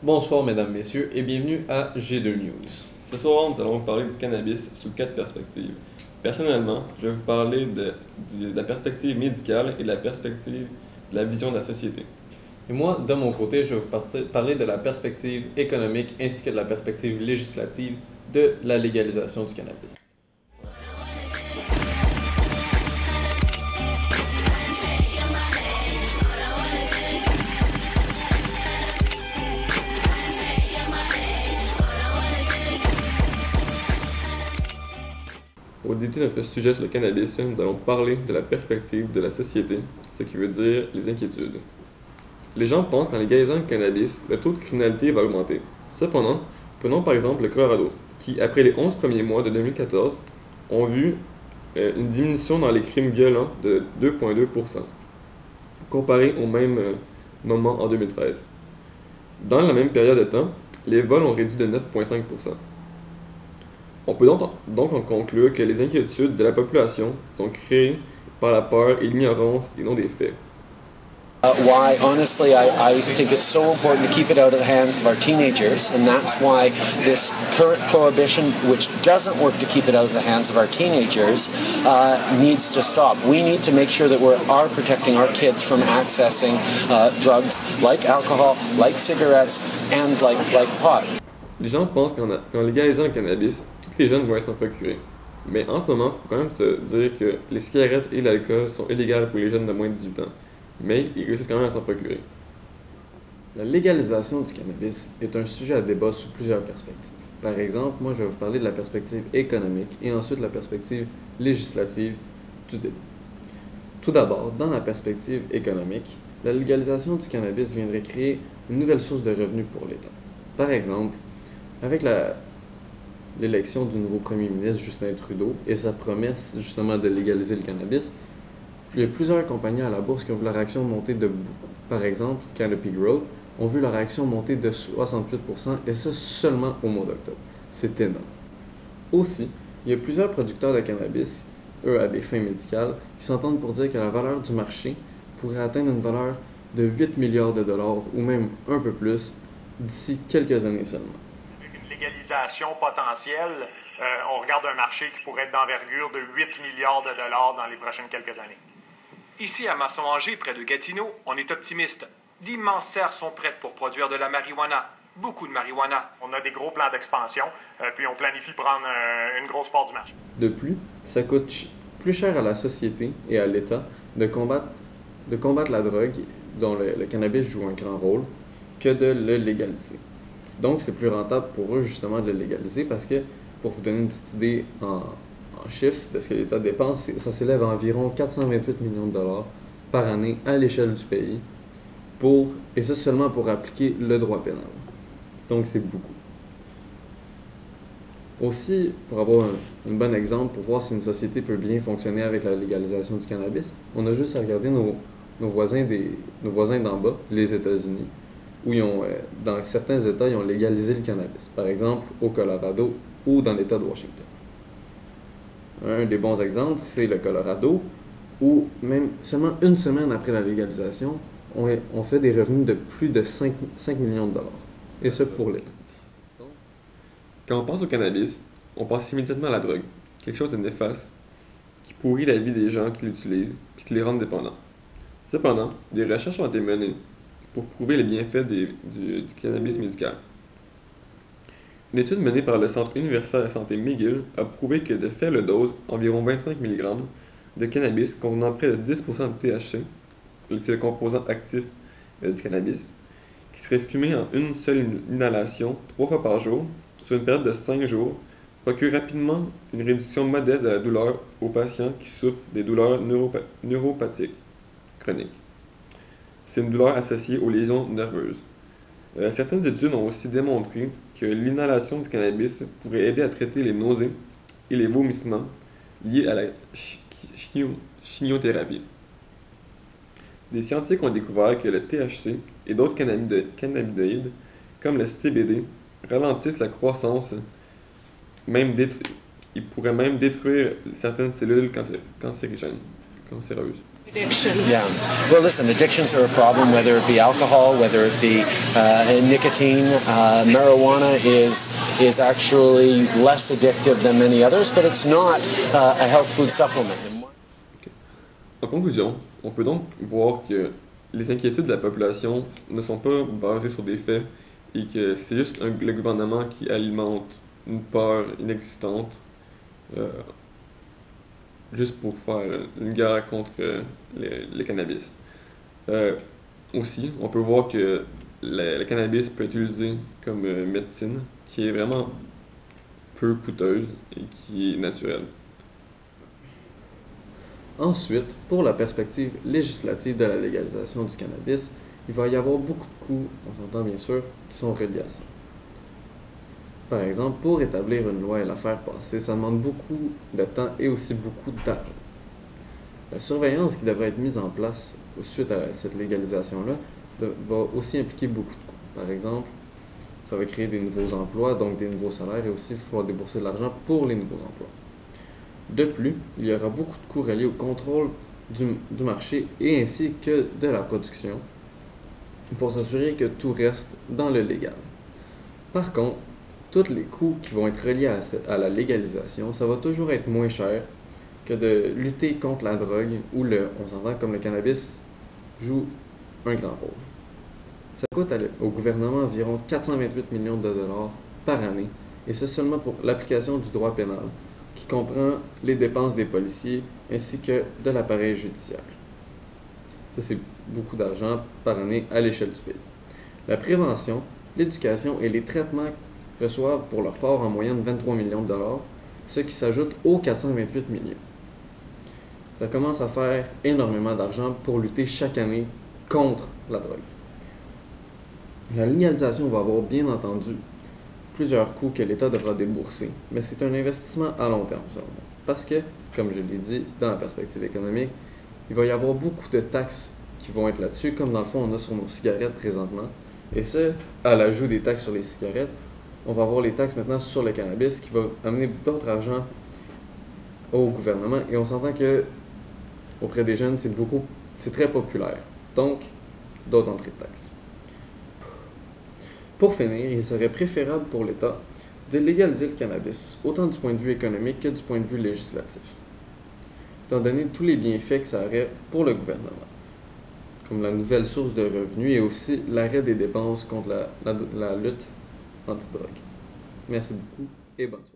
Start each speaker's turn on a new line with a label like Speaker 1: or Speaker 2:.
Speaker 1: Bonsoir mesdames, messieurs et bienvenue à G2 News.
Speaker 2: Ce soir, nous allons parler du cannabis sous 4 perspectives. Personnellement, je vais vous parler de la perspective médicale et de la perspective de la vision de la société.
Speaker 1: Et moi, de mon côté, je vais vous parler de la perspective économique ainsi que de la perspective législative de la légalisation du cannabis.
Speaker 2: Au début de notre sujet sur le cannabis, nous allons parler de la perspective de la société, ce qui veut dire les inquiétudes. Les gens pensent qu'en légalisant le cannabis, le taux de criminalité va augmenter. Cependant, prenons par exemple le Colorado, qui, après les 11 premiers mois de 2014, ont vu une diminution dans les crimes violents de 2,2%, comparé au même moment en 2013. Dans la même période de temps, les vols ont réduit de 9,5%. On peut donc en conclure que les inquiétudes de la population sont créées par la peur et l'ignorance et non des faits.
Speaker 3: Why, honestly, I think it's so important to keep it out of the hands of our teenagers, and that's why this current prohibition, which doesn't work to keep it out of the hands of our teenagers, needs to stop. We need to make sure that we are protecting our kids from accessing drugs like alcohol, like cigarettes, and like pot.
Speaker 2: Les gens pensent qu'en légalisant le cannabis, tous les jeunes vont s'en procurer. Mais en ce moment, il faut quand même se dire que les cigarettes et l'alcool sont illégales pour les jeunes de moins de 18 ans. Mais ils réussissent quand même à s'en procurer.
Speaker 1: La légalisation du cannabis est un sujet à débat sous plusieurs perspectives. Par exemple, moi je vais vous parler de la perspective économique et ensuite de la perspective législative du débat. Tout d'abord, dans la perspective économique, la légalisation du cannabis viendrait créer une nouvelle source de revenus pour l'État. Par exemple, avec l'élection du nouveau premier ministre Justin Trudeau et sa promesse justement de légaliser le cannabis, il y a plusieurs compagnies à la bourse qui ont vu leur action monter de beaucoup. Par exemple, Canopy Growth ont vu leur action monter de 68% et ça seulement au mois d'octobre. C'est énorme. Aussi, il y a plusieurs producteurs de cannabis, eux à des fins médicales, qui s'entendent pour dire que la valeur du marché pourrait atteindre une valeur de 8 milliards de dollars ou même un peu plus d'ici quelques années seulement.
Speaker 4: Une légalisation potentielle, on regarde un marché qui pourrait être d'envergure de 8 milliards de dollars dans les prochaines quelques années.
Speaker 5: Ici, à Masson-Angers, près de Gatineau, on est optimiste. D'immenses serres sont prêtes pour produire de la marijuana. Beaucoup de marijuana.
Speaker 4: On a des gros plans d'expansion, puis on planifie prendre une grosse part du marché.
Speaker 1: De plus, ça coûte plus cher à la société et à l'État de combattre la drogue, dont le cannabis joue un grand rôle, que de le légaliser. Donc, c'est plus rentable pour eux, justement, de le légaliser parce que, pour vous donner une petite idée en chiffres de ce que l'État dépense, ça s'élève à environ 428 millions de dollars par année à l'échelle du pays, et ça seulement pour appliquer le droit pénal. Donc, c'est beaucoup. Aussi, pour avoir un bon exemple, pour voir si une société peut bien fonctionner avec la légalisation du cannabis, on a juste à regarder nos voisins d'en bas, les États-Unis, où dans certains États, ils ont légalisé le cannabis. Par exemple, au Colorado ou dans l'État de Washington. Un des bons exemples, c'est le Colorado, où même seulement une semaine après la légalisation, on fait des revenus de plus de 5 millions de dollars. Et ce pour l'État.
Speaker 2: Quand on pense au cannabis, on pense immédiatement à la drogue, quelque chose de néfaste, qui pourrit la vie des gens qui l'utilisent et qui les rendent dépendants. Cependant, des recherches ont été menées pour prouver les bienfaits du cannabis médical. Une étude menée par le Centre universitaire de santé McGill a prouvé que de faibles doses, environ 25 mg, de cannabis contenant près de 10% de THC, c'est le composant actif du cannabis, qui serait fumé en une seule inhalation 3 fois par jour, sur une période de 5 jours, procure rapidement une réduction modeste de la douleur aux patients qui souffrent des douleurs neuropathiques chroniques. C'est une douleur associée aux lésions nerveuses. Certaines études ont aussi démontré que l'inhalation du cannabis pourrait aider à traiter les nausées et les vomissements liés à la chimiothérapie. Des scientifiques ont découvert que le THC et d'autres cannabinoïdes, comme le CBD, ralentissent la croissance, ils pourraient même détruire certaines cellules cancéreuses.
Speaker 6: Addictions.
Speaker 3: Yeah. Well, listen, addictions are a problem, whether it be alcohol, whether it be nicotine. Marijuana is actually less addictive than many others, but it's not a health food supplement.
Speaker 2: En conclusion, on peut donc voir que les inquiétudes de la population ne sont pas basées sur des faits et que c'est juste le gouvernement qui alimente une peur inexistante juste pour faire une guerre contre le cannabis. Aussi, on peut voir que le cannabis peut être utilisé comme médecine qui est vraiment peu coûteuse et qui est naturelle.
Speaker 1: Ensuite, pour la perspective législative de la légalisation du cannabis, il va y avoir beaucoup de coûts, on s'entend bien sûr, qui sont reliés à ça. Par exemple, pour établir une loi et la faire passer, ça demande beaucoup de temps et aussi beaucoup d'argent. La surveillance qui devrait être mise en place suite à cette légalisation-là va aussi impliquer beaucoup de coûts. Par exemple, ça va créer des nouveaux emplois, donc des nouveaux salaires, et aussi il va falloir débourser de l'argent pour les nouveaux emplois. De plus, il y aura beaucoup de coûts reliés au contrôle du marché et ainsi que de la production pour s'assurer que tout reste dans le légal. Par contre, tous les coûts qui vont être reliés à la légalisation, ça va toujours être moins cher que de lutter contre la drogue où on s'entend comme le cannabis joue un grand rôle. Ça coûte au gouvernement environ 428 millions de dollars par année, et c'est seulement pour l'application du droit pénal, qui comprend les dépenses des policiers ainsi que de l'appareil judiciaire. Ça, c'est beaucoup d'argent par année à l'échelle du pays. La prévention, l'éducation et les traitements reçoivent pour leur part en moyenne 23 millions de dollars, ce qui s'ajoute aux 428 millions. Ça commence à faire énormément d'argent pour lutter chaque année contre la drogue. La légalisation va avoir bien entendu plusieurs coûts que l'État devra débourser, mais c'est un investissement à long terme selon moi. Parce que, comme je l'ai dit, dans la perspective économique, il va y avoir beaucoup de taxes qui vont être là-dessus, comme dans le fond on a sur nos cigarettes présentement. Et ce, à l'ajout des taxes sur les cigarettes, on va avoir les taxes maintenant sur le cannabis qui va amener d'autres argent au gouvernement. Et on s'entend que auprès des jeunes, c'est très populaire. Donc, d'autres entrées de taxes. Pour finir, il serait préférable pour l'État de légaliser le cannabis, autant du point de vue économique que du point de vue législatif, étant donné tous les bienfaits que ça aurait pour le gouvernement, comme la nouvelle source de revenus et aussi l'arrêt des dépenses contre la lutte anti-drogue. Merci beaucoup et bonne soirée.